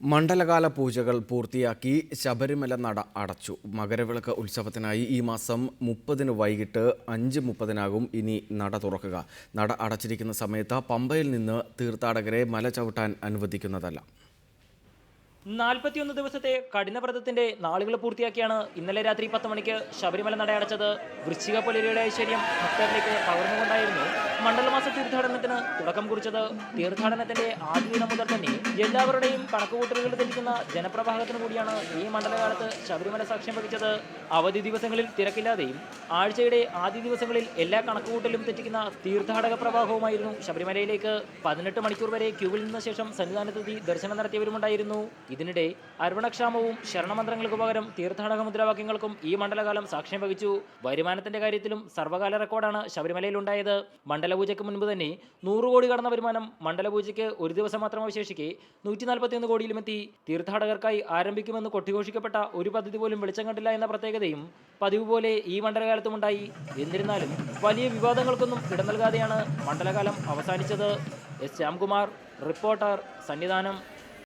മണ്ഡലകാല പൂജകൾ പൂർത്തിയാക്കി ശബരിമല നട അടച്ചു. മകരവിളക്ക് ഉത്സവത്തിനായി ഈ മാസം 30-ന് വൈകിട്ട് 5:30-നാകും ഇനി നട തുറക്കുക. നട അടച്ചിരിക്കുന്ന സമയത്ത് പമ്പയിൽ നിന്ന് തീർത്ഥാടകരെ മല ചവിട്ടാൻ അനുവദിക്കുന്നതല്ല. 41 ദിവസത്തെ കഠിനവ്രതത്തിന്റെ നാളുകൾ പൂർത്തിയാക്കിയാണ് ഇന്നലെ രാത്രി 10 മണിക്ക് ശബരിമല നടയടച്ചത്. വൃശ്ചിക പുലരിയുടെ ഐശ്വര്യം ഭക്തരിലേക്ക് പകർന്നുകൊണ്ടായിരുന്നു മണ്ഡലമാസ തീർത്ഥാടനത്തിന് തുടക്കം കുറിച്ചത്. തീർത്ഥാടനത്തിന്റെ ആദ്യ ദിനം മുതൽ തന്നെ എല്ലാവരുടെയും കണക്കുകൂട്ടലുകൾ തെറ്റിക്കുന്ന ജനപ്രവാഹത്തിന് കൂടിയാണ് ഈ മണ്ഡലകാലത്ത് ശബരിമല സാക്ഷ്യം വഹിച്ചത്. അവധി ദിവസങ്ങളിൽ തിരക്കില്ലാതെയും ആഴ്ചയുടെ ആദ്യ ദിവസങ്ങളിൽ എല്ലാ കണക്കുകൂട്ടലും തെറ്റിക്കുന്ന തീർത്ഥാടക പ്രവാഹവുമായിരുന്നു ശബരിമലയിലേക്ക്. 18 മണിക്കൂർ വരെ ക്യൂവിൽ നിന്ന ശേഷം സന്നിധാനത്തെത്തി ദർശനം നടത്തിയവരുമുണ്ടായിരുന്നു. ഇതിനിടെ അർവണക്ഷാമവും ശരണമന്ത്രങ്ങൾക്ക് പകരം തീർത്ഥാടക മുദ്രാവാക്യങ്ങൾക്കും ഈ മണ്ഡലകാലം സാക്ഷ്യം വഹിച്ചു. വരുമാനത്തിന്റെ കാര്യത്തിലും സർവ്വകാല റെക്കോർഡാണ് ശബരിമലയിലുണ്ടായത്. മണ്ഡലപൂജയ്ക്ക് മുൻപ് തന്നെ 100 കോടി കടന്ന വരുമാനം മണ്ഡലപൂജയ്ക്ക് ഒരു ദിവസം മാത്രം അവശേഷിക്കെ 141 കോടിയിലുമെത്തി. തീർത്ഥാടകർക്കായി ആരംഭിക്കുമെന്ന് കൊട്ടിഘോഷിക്കപ്പെട്ട ഒരു പദ്ധതി പോലും വെളിച്ചം കണ്ടില്ല എന്ന പ്രത്യേകതയും പതിവ് പോലെ ഈ മണ്ഡലകാലത്തുമുണ്ടായി. എന്നിരുന്നാലും വലിയ വിവാദങ്ങൾക്കൊന്നും ഇടം നൽകാതെയാണ് മണ്ഡലകാലം അവസാനിച്ചത്. S Shyamkumar, reporter, Sannidhanam.